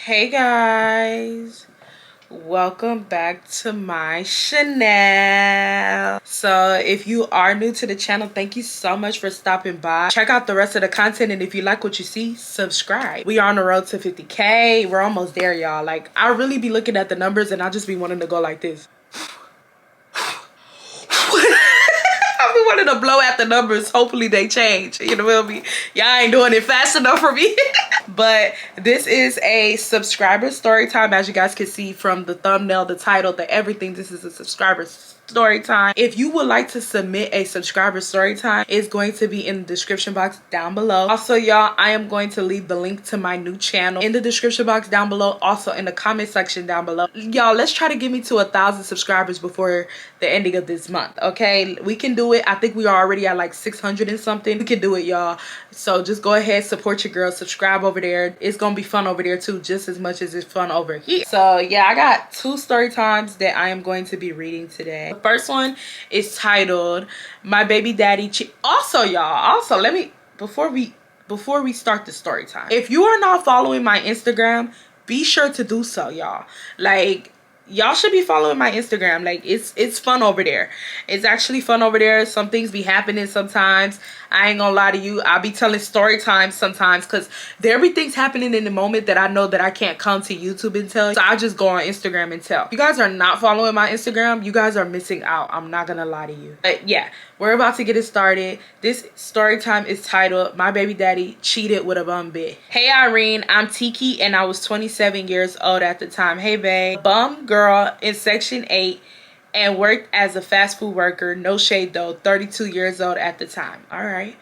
Hey guys, welcome back to my channel. So if you are new to the channel, thank you so much for stopping by. Check out the rest of the content, and if you like what you see, subscribe. We are on the road to 50K. We're almost there, y'all. Like, I really be looking at the numbers and I just be wanting to go like this. I be wanting to blow out the numbers. Hopefully they change. You know what I mean? Y'all ain't doing it fast enough for me. But this is a subscriber story time. As you guys can see from the thumbnail, the title, the everything, this is a subscriber story time. If you would like to submit a subscriber story time, it's going to be in the description box down below. Also, y'all, I am going to leave the link to my new channel in the description box down below, also in the comment section down below. Y'all, let's try to get me to 1,000 subscribers before the ending of this month. Okay, we can do it. I think we are already at like 600 and something. We can do it, y'all. So just go ahead, support your girl, subscribe over there. It's gonna be fun over there too, just as much as it's fun over here. So yeah, I got 2 story times that I am going to be reading today. The first one is titled "My Baby Daddy Also, y'all, let me, before we start the story time, if you are not following my Instagram, be sure to do so, y'all. Like, y'all should be following my Instagram. Like, it's fun over there. It's actually fun over there. Some things be happening sometimes. I ain't gonna lie to you, I'll be telling story times sometimes because everything's happening in the moment that I know that I can't come to YouTube and tell. So I just go on Instagram and tell. If you guys are not following my Instagram, you guys are missing out. I'm not gonna lie to you. But yeah, we're about to get it started. This story time is titled "My Baby Daddy Cheated with a Bum Bitch." Hey Irene, I'm Tiki and I was 27 years old at the time. Hey babe. Bum girl in section 8 and worked as a fast food worker. No shade though, 32 years old at the time. All right.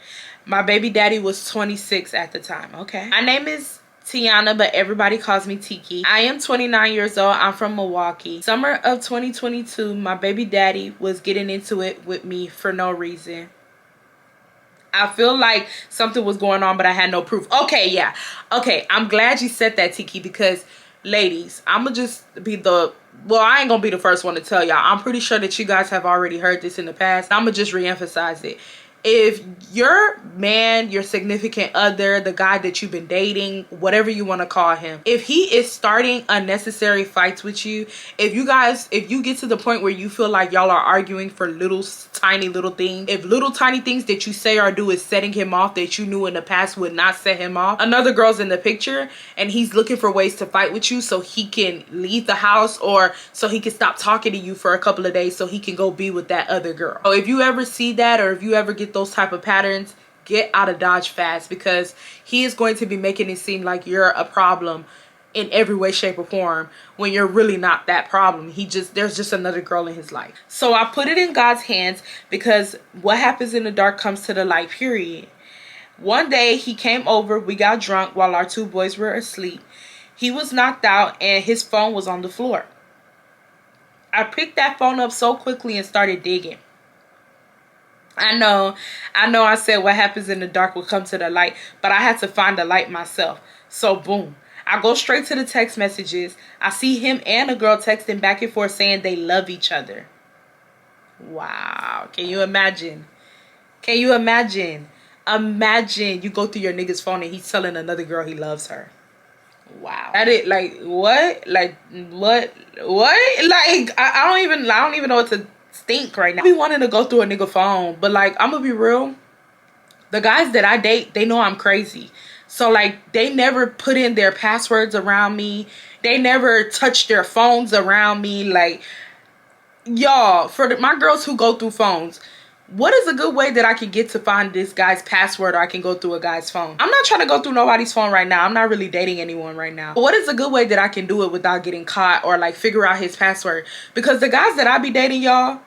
My baby daddy was 26 at the time. Okay. My name is Tiana, but everybody calls me Tiki. I am 29 years old. I'm from Milwaukee. Summer of 2022, my baby daddy was getting into it with me for no reason. I feel like something was going on, but I had no proof. Okay, yeah. Okay, I'm glad you said that, Tiki, because ladies, I'm gonna just be the, well, I ain't gonna be the first one to tell y'all. I'm pretty sure that you guys have already heard this in the past. I'm gonna just re-emphasize it. If your man, your significant other, the guy that you've been dating, whatever you want to call him, if he is starting unnecessary fights with you, if you get to the point where you feel like y'all are arguing for little tiny little things, if little tiny things that you say or do is setting him off that you knew in the past would not set him off, another girl's in the picture and he's looking for ways to fight with you so he can leave the house or so he can stop talking to you for a couple of days so he can go be with that other girl. So if you ever see that, or if you ever get those type of patterns, get out of Dodge fast, because he is going to be making it seem like you're a problem in every way, shape, or form when you're really not that problem. There's just another girl in his life. So I put it in God's hands, because what happens in the dark comes to the light, period. One day he came over, we got drunk while our 2 boys were asleep. He was knocked out and his phone was on the floor. I picked that phone up so quickly and started digging. I know I said what happens in the dark will come to the light, but I had to find the light myself. So boom, I go straight to the text messages. I see him and a girl texting back and forth saying they love each other. Wow. Can you imagine? Can you imagine? Imagine you go through your nigga's phone and he's telling another girl he loves her. Wow. That it, like, what? Like, what? Like, I don't even know what to think right now. I be wanting to go through a nigga phone, but like, I'm gonna be real, the guys that I date, they know I'm crazy. So like, they never put in their passwords around me, they never touch their phones around me. Like, y'all, for my girls who go through phones, what is a good way that I can get to find this guy's password, or I can go through a guy's phone? I'm not trying to go through nobody's phone right now. I'm not really dating anyone right now. But what is a good way that I can do it without getting caught, or like figure out his password? Because the guys that I be dating, y'all,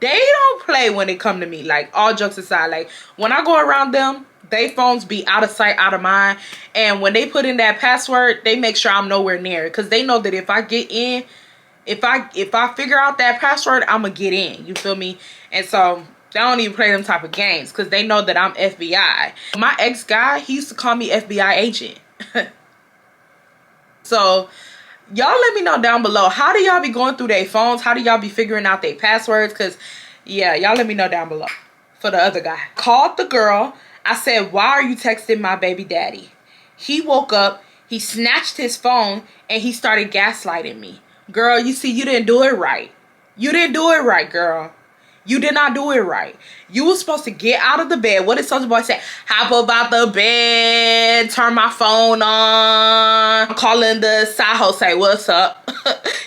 they don't play when it come to me. Like, all jokes aside, like, when I go around them, they phones be out of sight, out of mind. And when they put in that password, they make sure I'm nowhere near it, because they know that if I get in, if I figure out that password, I'm gonna get in. You feel me? And so they don't even play them type of games, because they know that I'm FBI. My ex-guy, he used to call me FBI agent. So y'all let me know down below, how do y'all be going through their phones? How do y'all be figuring out their passwords? Because yeah, y'all let me know down below. For the other guy, called the girl. I said, why are you texting my baby daddy? He woke up. He snatched his phone and he started gaslighting me. Girl, you see, you didn't do it right. You didn't do it right, girl. You did not do it right. You were supposed to get out of the bed. What did Soulja Boy say? Hop up out the bed, turn my phone on. I'm calling the side hoe, say, what's up?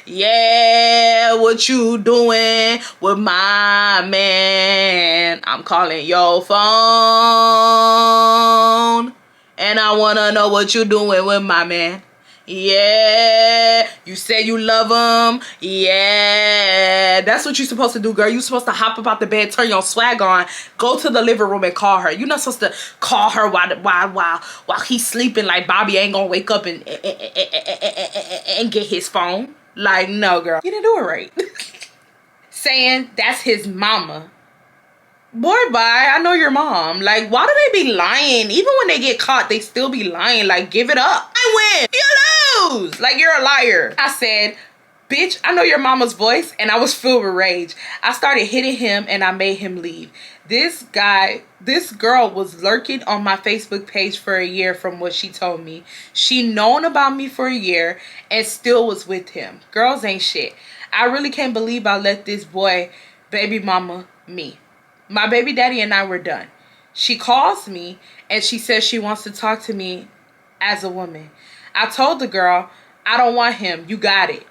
Yeah, what you doing with my man? I'm calling your phone. And I want to know what you doing with my man. Yeah, you said you love him. Yeah, that's what you're supposed to do, girl. You're supposed to hop up out the bed, turn your swag on, go to the living room and call her. You're not supposed to call her while he's sleeping, like Bobby ain't gonna wake up and get his phone. Like, no, girl, you didn't do it right. Saying that's his mama. Boy, bye. I know your mom. Like, why do they be lying? Even when they get caught, they still be lying. Like, give it up. I win. You lose. Like, you're a liar. I said, bitch, I know your mama's voice. And I was filled with rage. I started hitting him and I made him leave. This girl was lurking on my Facebook page for a year from what she told me. She known about me for a year and still was with him. Girls ain't shit. I really can't believe I let this boy baby mama me. My baby daddy and I were done. She calls me and she says she wants to talk to me as a woman. I told the girl, I don't want him. You got it.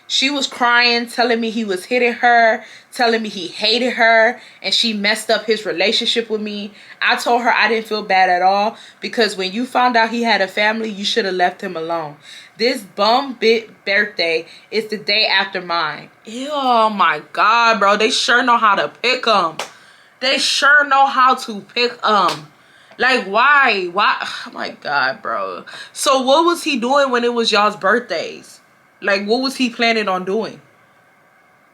She was crying, telling me he was hitting her, telling me he hated her, and she messed up his relationship with me. I told her I didn't feel bad at all because when you found out he had a family, you should have left him alone. This bum bit birthday is the day after mine. Ew, oh my God, bro. They sure know how to pick them. They sure know how to pick like why oh my God, bro. So what was he doing when it was y'all's birthdays? Like, what was he planning on doing?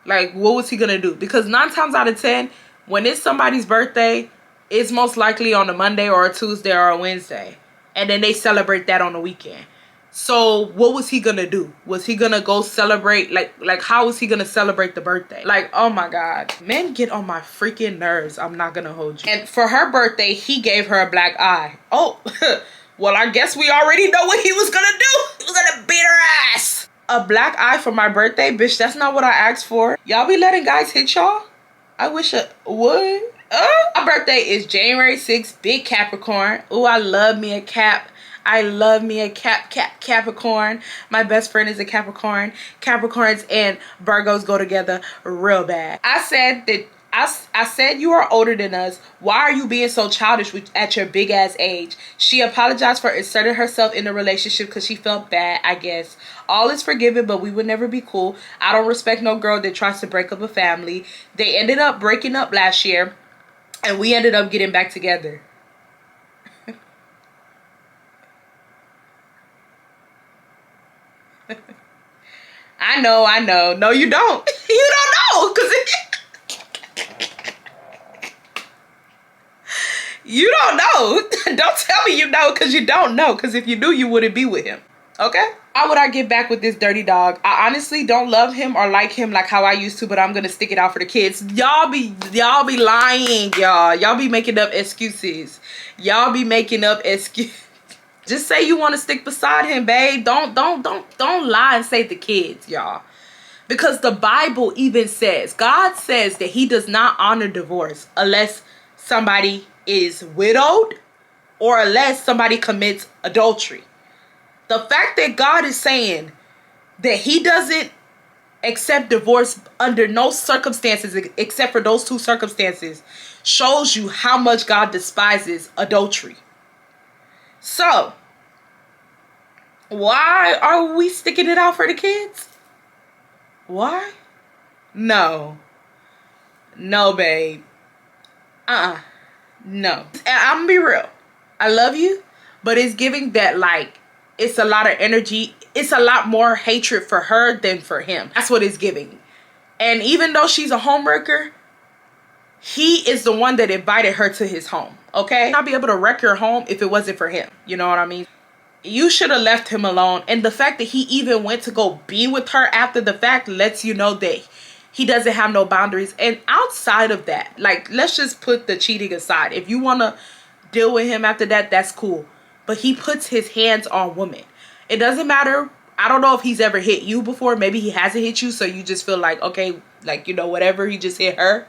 Like, what was he gonna do? Because 9 times out of 10, when it's somebody's birthday, it's most likely on a Monday or a Tuesday or a Wednesday, and then they celebrate that on the weekend. So what was he gonna do? Was he gonna go celebrate? Like how was he gonna celebrate the birthday? Like, oh my God. Men get on my freaking nerves. I'm not gonna hold you. And for her birthday, he gave her a black eye. Oh, well, I guess we already know what he was gonna do. He was gonna beat her ass. A black eye for my birthday? Bitch, that's not what I asked for. Y'all be letting guys hit y'all? I wish I would. My birthday is January 6th, big Capricorn. Ooh, I love me a Cap. I love me a Capricorn. My best friend is a Capricorn. Capricorns and Virgos go together real bad. I said that I said you are older than us. Why are you being so childish at your big ass age? She apologized for inserting herself in the relationship because she felt bad, I guess. All is forgiven, but we would never be cool. I don't respect no girl that tries to break up a family. They ended up breaking up last year and we ended up getting back together. I know. No, you don't. You don't know. Because you don't know. Don't tell me you know because you don't know. Because if you knew, you wouldn't be with him. Okay? How would I get back with this dirty dog? I honestly don't love him or like him like how I used to, but I'm going to stick it out for the kids. Y'all be lying, y'all. Y'all be making up excuses. Y'all be making up excuses. Just say you want to stick beside him, babe. Don't lie and say the kids, y'all. Because the Bible even says, God says that he does not honor divorce unless somebody is widowed or unless somebody commits adultery. The fact that God is saying that he doesn't accept divorce under no circumstances except for those 2 circumstances shows you how much God despises adultery. So, why are we sticking it out for the kids? Why? No. No, babe. No. And I'm gonna be real. I love you, but it's giving that, like, it's a lot of energy. It's a lot more hatred for her than for him. That's what it's giving. And even though she's a homewrecker, he is the one that invited her to his home, okay? I'd be able to wreck your home if it wasn't for him. You know what I mean? You should have left him alone. And the fact that he even went to go be with her after the fact lets you know that he doesn't have no boundaries. And outside of that, like, let's just put the cheating aside. If you want to deal with him after that, that's cool. But he puts his hands on women. It doesn't matter. I don't know if he's ever hit you before. Maybe he hasn't hit you, so you just feel like, okay, like, you know, whatever, he just hit her.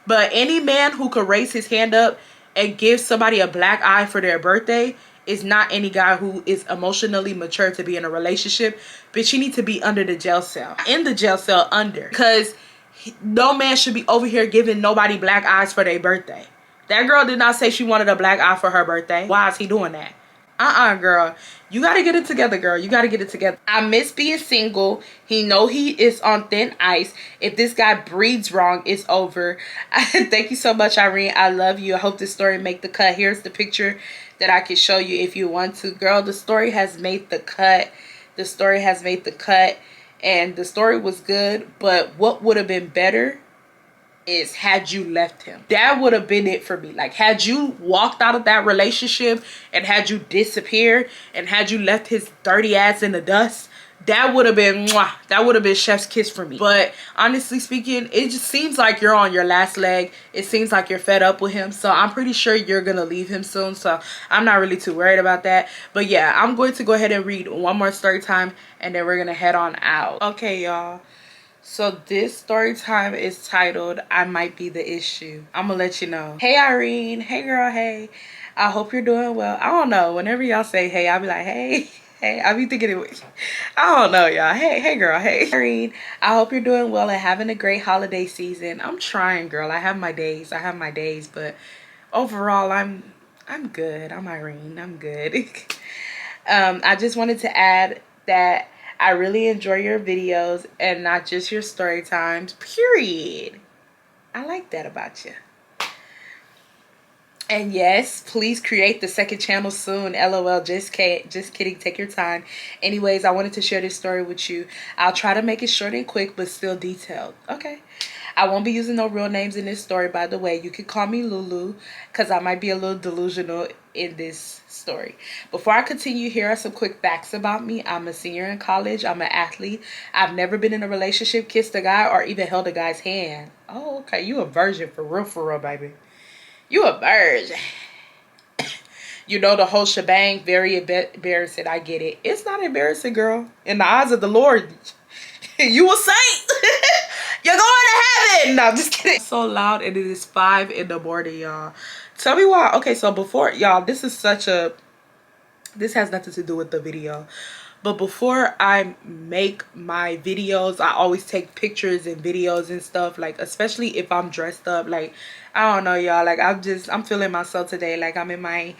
But any man who could raise his hand up and give somebody a black eye for their birthday is not any guy who is emotionally mature to be in a relationship. Bitch, you need to be under the jail cell. In the jail cell under. Because no man should be over here giving nobody black eyes for their birthday. That girl did not say she wanted a black eye for her birthday. Why is he doing that? Girl. You gotta get it together, girl. You gotta get it together. I miss being single. He know he is on thin ice. If this guy breathes wrong, it's over. Thank you so much, Irene. I love you. I hope this story make the cut. Here's the picture that I can show you if you want to. Girl, the story has made the cut. The story has made the cut. And the story was good. But what would have been better is had you left him. That would have been it for me. Like, had you walked out of that relationship and had you disappeared and had you left his dirty ass in the dust, that would have been mwah, that would have been chef's kiss for me. But honestly speaking, it just seems like you're on your last leg. It seems like you're fed up with him, so I'm pretty sure you're gonna leave him soon, so I'm not really too worried about that. But yeah, I'm going to go ahead and read one more story time and then we're gonna head on out. Okay, y'all, so this story time is titled, I Might Be the Issue. I'm gonna let you know. Hey Irene, hey girl, hey. I hope you're doing well. I don't know, whenever y'all say hey, I'll be like, hey. Hey, I be thinking it, I don't know, y'all. Hey girl, hey. Irene, I hope you're doing well and having a great holiday season. I'm trying, girl. I have my days, but overall I'm good. I'm Irene, I'm good. I just wanted to add that I really enjoy your videos and not just your story times, period. I like that about you. And yes, please create the second channel soon. LOL, just kidding, take your time. Anyways, I wanted to share this story with you. I'll try to make it short and quick, but still detailed. Okay. I won't be using no real names in this story, by the way. You can call me Lulu, because I might be a little delusional in this story. Before I continue, here are some quick facts about me. I'm a senior in college. I'm an athlete. I've never been in a relationship, kissed a guy, or even held a guy's hand. Oh, okay. You a virgin for real, baby. You a virgin. You know the whole shebang. Very embarrassing. I get it. It's not embarrassing, girl. In the eyes of the Lord, you a saint. You're going to heaven. No, I'm just kidding. It's so loud and it is 5 in the morning, y'all. Tell me why. Okay, so before, y'all, this has nothing to do with the video. But before I make my videos, I always take pictures and videos and stuff, like, especially if I'm dressed up. Like, I don't know, y'all, like, I'm feeling myself today. Like, I'm in my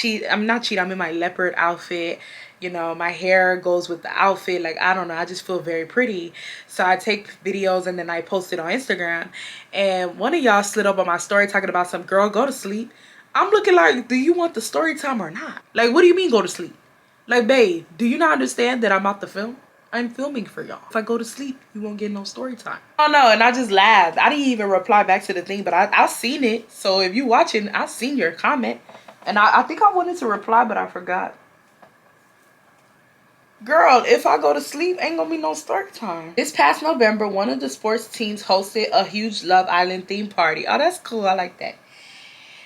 I'm in my leopard outfit. You know, my hair goes with the outfit. Like, I don't know, I just feel very pretty. So I take videos and then I post it on Instagram. And one of y'all slid up on my story talking about some girl, go to sleep. I'm looking like, do you want the story time or not? Like, what do you mean go to sleep? Like, babe, do you not understand that I'm about to film? I'm filming for y'all. If I go to sleep, you won't get no story time. Oh no, and I just laughed. I didn't even reply back to the thing, but I seen it. So if you watching, I seen your comment. And I think I wanted to reply, but I forgot. Girl, if I go to sleep, ain't gonna be no story time. This past November, one of the sports teams hosted a huge Love Island theme party. Oh, that's cool. I like that.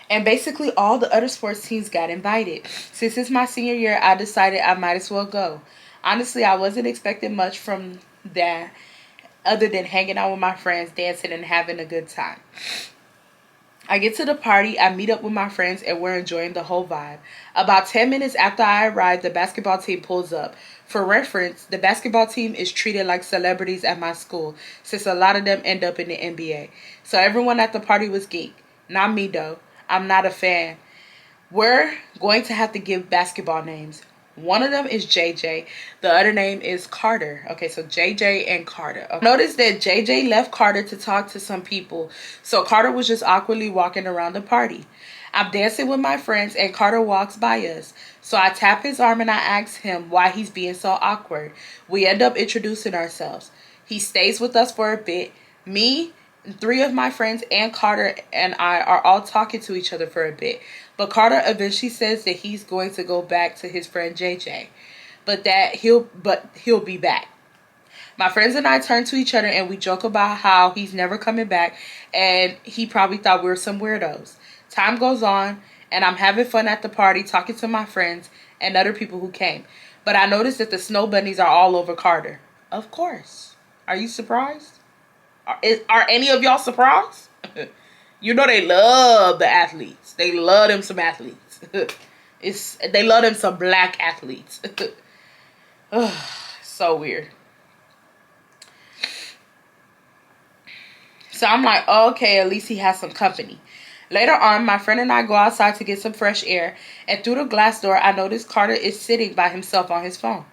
And basically all the other sports teams got invited. Since it's my senior year, I decided I might as well go. Honestly, I wasn't expecting much from that other than hanging out with my friends, dancing, and having a good time. I get to the party, I meet up with my friends, and we're enjoying the whole vibe. About 10 minutes after I arrive, the basketball team pulls up. For reference, the basketball team is treated like celebrities at my school, since a lot of them end up in the NBA. So everyone at the party was geek. Not me, though. I'm not a fan. We're going to have to give basketball names. One of them is JJ. The other name is Carter. Okay, so JJ and Carter. Okay. Notice that JJ left Carter to talk to some people. So Carter was just awkwardly walking around the party. I'm dancing with my friends and Carter walks by us. So I tap his arm and I ask him why he's being so awkward. We end up introducing ourselves. He stays with us for a bit. Me, 3 of my friends, and Carter and I are all talking to each other for a bit. But Carter eventually says that he's going to go back to his friend JJ. But he'll be back. My friends and I turn to each other and we joke about how he's never coming back and he probably thought we were some weirdos. Time goes on and I'm having fun at the party talking to my friends and other people who came. But I noticed that the snow bunnies are all over Carter. Of course. Are you surprised? Are any of y'all surprised? You know they love the athletes. They love them some athletes. They love them some black athletes. So weird. So I'm like, oh, okay, at least he has some company. Later on, my friend and I go outside to get some fresh air, and through the glass door, I notice Carter is sitting by himself on his phone.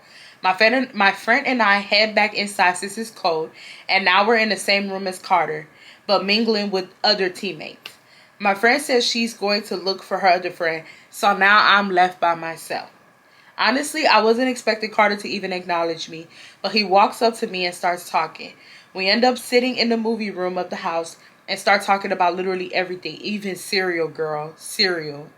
My friend and I head back inside since it's cold, and now we're in the same room as Carter, but mingling with other teammates. My friend says she's going to look for her other friend, so now I'm left by myself. Honestly, I wasn't expecting Carter to even acknowledge me, but he walks up to me and starts talking. We end up sitting in the movie room of the house and start talking about literally everything, even cereal, girl. Cereal.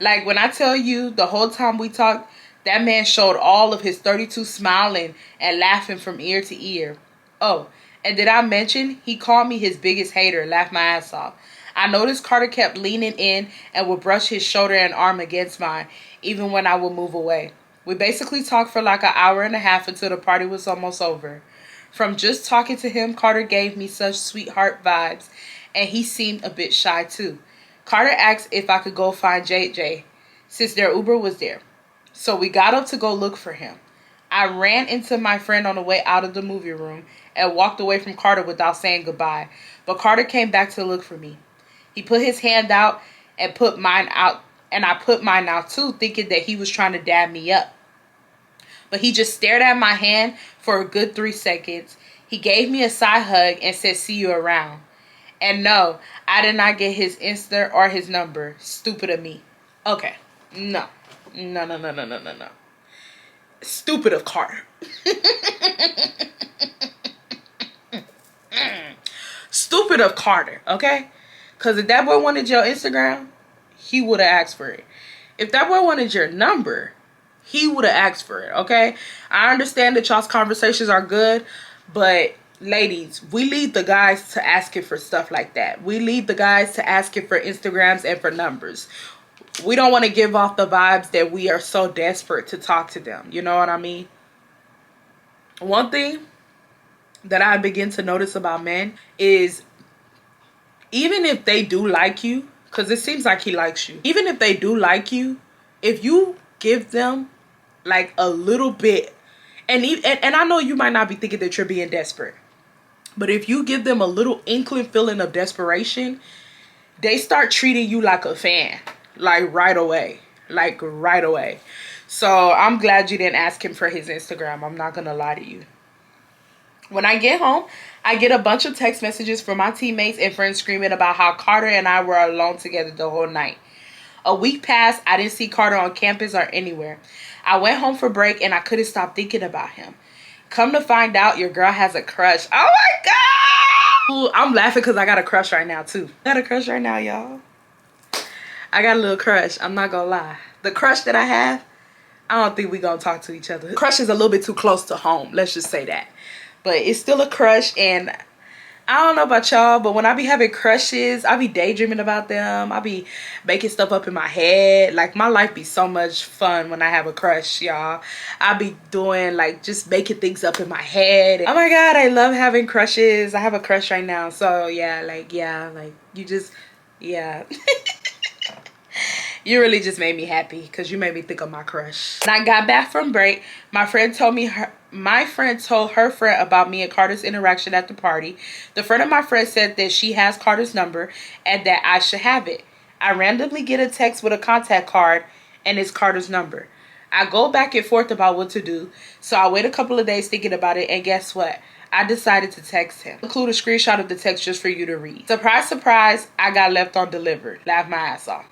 Like, when I tell you the whole time we talked, that man showed all of his 32 smiling and laughing from ear to ear. Oh, and did I mention he called me his biggest hater, laughed my ass off. I noticed Carter kept leaning in and would brush his shoulder and arm against mine, even when I would move away. We basically talked for like an hour and a half until the party was almost over. From just talking to him, Carter gave me such sweetheart vibes, and he seemed a bit shy too. Carter asked if I could go find JJ, since their Uber was there. So we got up to go look for him. I ran into my friend on the way out of the movie room and walked away from Carter without saying goodbye, but Carter came back to look for me. He put his hand out and put mine out, and I put mine out too, thinking that he was trying to dab me up. But he just stared at my hand for a good 3 seconds. He gave me a side hug and said, see you around. And no, I did not get his Insta or his number. Stupid of me. Okay. No. No. Stupid of Carter. Stupid of Carter, okay? Because if that boy wanted your Instagram, he would have asked for it. If that boy wanted your number, he would have asked for it, okay? I understand that y'all's conversations are good, but ladies, we leave the guys to asking for stuff like that. We leave the guys to asking for Instagrams and for numbers. We don't want to give off the vibes that we are so desperate to talk to them. You know what I mean? One thing that I begin to notice about men is even if they do like you, because it seems like he likes you. Even if they do like you, if you give them like a little bit, and I know you might not be thinking that you're being desperate, but if you give them a little inkling feeling of desperation, they start treating you like a fan, like right away. So I'm glad you didn't ask him for his Instagram. I'm not gonna lie to you. When I get home, I get a bunch of text messages from my teammates and friends screaming about how Carter and I were alone together the whole night. A week passed, I didn't see Carter on campus or anywhere. I went home for break and I couldn't stop thinking about him. Come to find out, your girl has a crush. Oh my God! Ooh, I'm laughing because I got a crush right now too. I got a crush right now, y'all. I got a little crush, I'm not gonna lie. The crush that I have, I don't think we gonna talk to each other. The crush is a little bit too close to home, let's just say that. But it's still a crush, and I don't know about y'all, but when I be having crushes, I be daydreaming about them. I be making stuff up in my head. Like, my life be so much fun when I have a crush, y'all. I be doing, like, just making things up in my head. Oh my God, I love having crushes. I have a crush right now. So, yeah, you just, yeah. You really just made me happy because you made me think of my crush. When I got back from break, my friend told her friend about me and Carter's interaction at the party. The friend of my friend said that she has Carter's number and that I should have it. I randomly get a text with a contact card and it's Carter's number. I go back and forth about what to do, so I wait a couple of days thinking about it, and guess what? I decided to text him. Include a screenshot of the text just for you to read. Surprise, surprise, I got left undelivered. Laugh my ass off.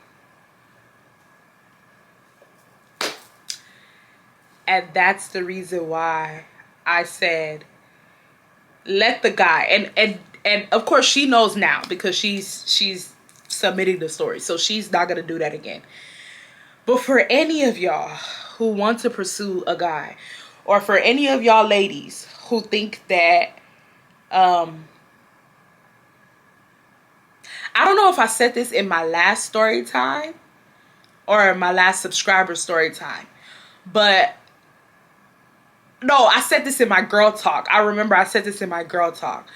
And that's the reason why I said, let the guy, and of course she knows now because she's submitting the story. So she's not going to do that again. But for any of y'all who want to pursue a guy, or for any of y'all ladies who think that, I don't know if I said this in my last story time, or my last subscriber story time. But no, I said this in my girl talk. I remember I said this in my girl talk.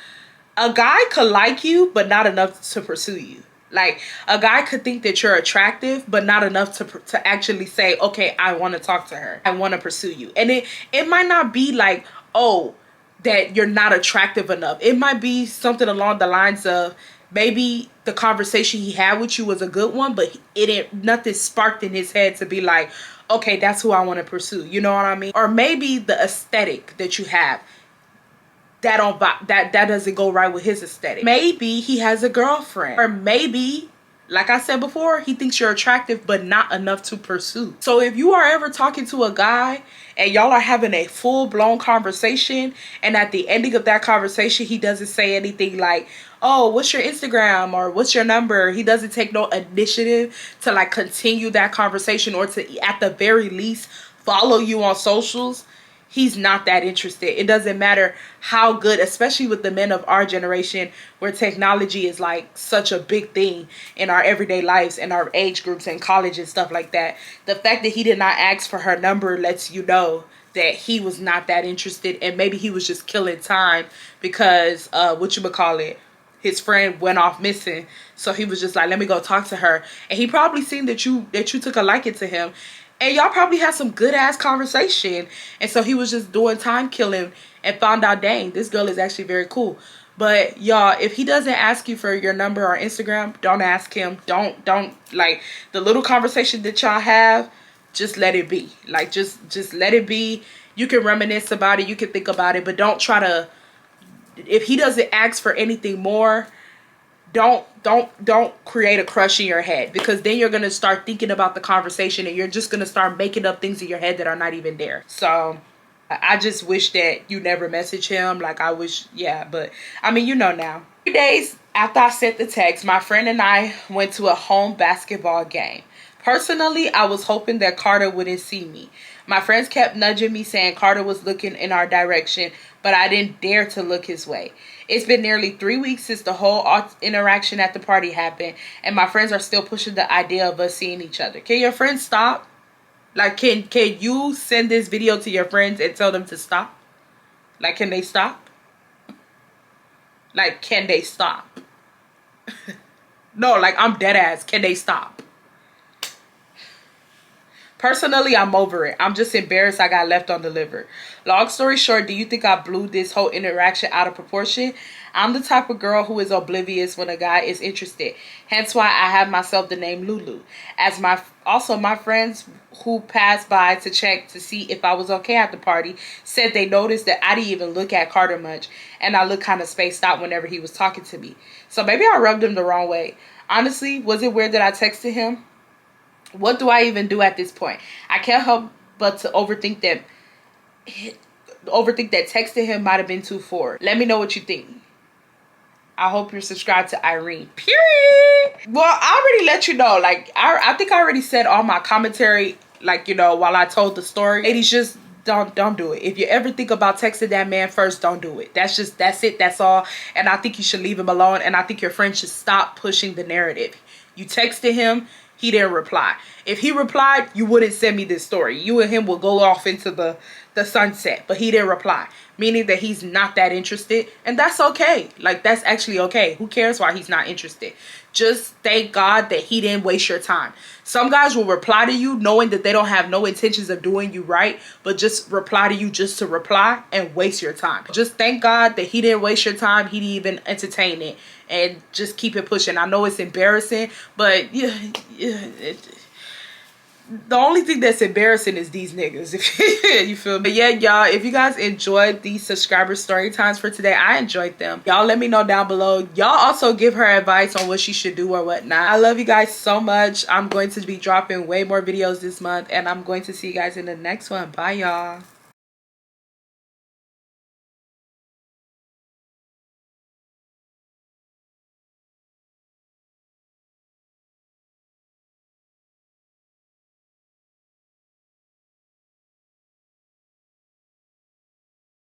A guy could like you, but not enough to pursue you. Like, a guy could think that you're attractive, but not enough to actually say, okay, I want to talk to her. I want to pursue you. And it might not be like, oh, that you're not attractive enough. It might be something along the lines of, maybe the conversation he had with you was a good one, but nothing sparked in his head to be like, okay, that's who I want to pursue. You know what I mean? Or maybe the aesthetic that you have, that doesn't go right with his aesthetic. Maybe he has a girlfriend, or maybe, like I said before, he thinks you're attractive but not enough to pursue. So if you are ever talking to a guy and y'all are having a full-blown conversation, and at the ending of that conversation he doesn't say anything like, oh, what's your Instagram, or what's your number, he doesn't take no initiative to like continue that conversation, or to at the very least follow you on socials, he's not that interested. It doesn't matter how good, especially with the men of our generation, where technology is like such a big thing in our everyday lives and our age groups and college and stuff like that. The fact that he did not ask for her number lets you know that he was not that interested, and maybe he was just killing time because his friend went off missing. So he was just like, let me go talk to her. And he probably seen that you took a liking to him. And y'all probably had some good ass conversation. And so he was just doing time killing and found out, dang, this girl is actually very cool. But y'all, if he doesn't ask you for your number or Instagram, don't ask him. Don't like, the little conversation that y'all have, just let it be. Like, just let it be. You can reminisce about it, you can think about it, but don't try to, if he doesn't ask for anything more, don't create a crush in your head, because then you're going to start thinking about the conversation and you're just going to start making up things in your head that are not even there. So I just wish that you never message him. Like, I wish, yeah, but I mean, you know now. 3 days after I sent the text, my friend and I went to a home basketball game. Personally, I was hoping that Carter wouldn't see me. My friends kept nudging me, saying Carter was looking in our direction, but I didn't dare to look his way. It's been nearly 3 weeks since the whole interaction at the party happened, and my friends are still pushing the idea of us seeing each other. Can your friends stop? Like, can you send this video to your friends and tell them to stop? Like, can they stop? Like, can they stop? No, like, I'm dead ass. Can they stop? Personally, I'm over it. I'm just embarrassed I got left undelivered. Long story short, do you think I blew this whole interaction out of proportion? I'm the type of girl who is oblivious when a guy is interested. Hence why I have myself the name Lulu. Also, my friends who passed by to check to see if I was okay at the party said they noticed that I didn't even look at Carter much, and I looked kind of spaced out whenever he was talking to me. So maybe I rubbed him the wrong way. Honestly, was it weird that I texted him? What do I even do at this point? I can't help but to overthink that texting him might have been too forward. Let me know what you think. I hope you're subscribed to Irene. Period. Well, I already let you know. Like, I think I already said all my commentary, like, you know, while I told the story. Ladies, just don't do it. If you ever think about texting that man first, don't do it. That's it. That's all. And I think you should leave him alone. And I think your friend should stop pushing the narrative. You texted him. He didn't reply. If he replied, you wouldn't send me this story. You and him will go off into the sunset. But he didn't reply, meaning that he's not that interested. And that's okay. Like, that's actually okay. Who cares why he's not interested? Just thank God that he didn't waste your time. Some guys will reply to you knowing that they don't have no intentions of doing you right, but just reply to you just to reply and waste your time. Just thank God that he didn't waste your time. He didn't even entertain it, and just keep it pushing. I know it's embarrassing, but yeah, the only thing that's embarrassing is these niggas. If you feel me? But yeah, y'all, if you guys enjoyed these subscriber story times for today, I enjoyed them. Y'all let me know down below. Y'all also give her advice on what she should do or whatnot. I love you guys so much. I'm going to be dropping way more videos this month, and I'm going to see you guys in the next one. Bye, y'all.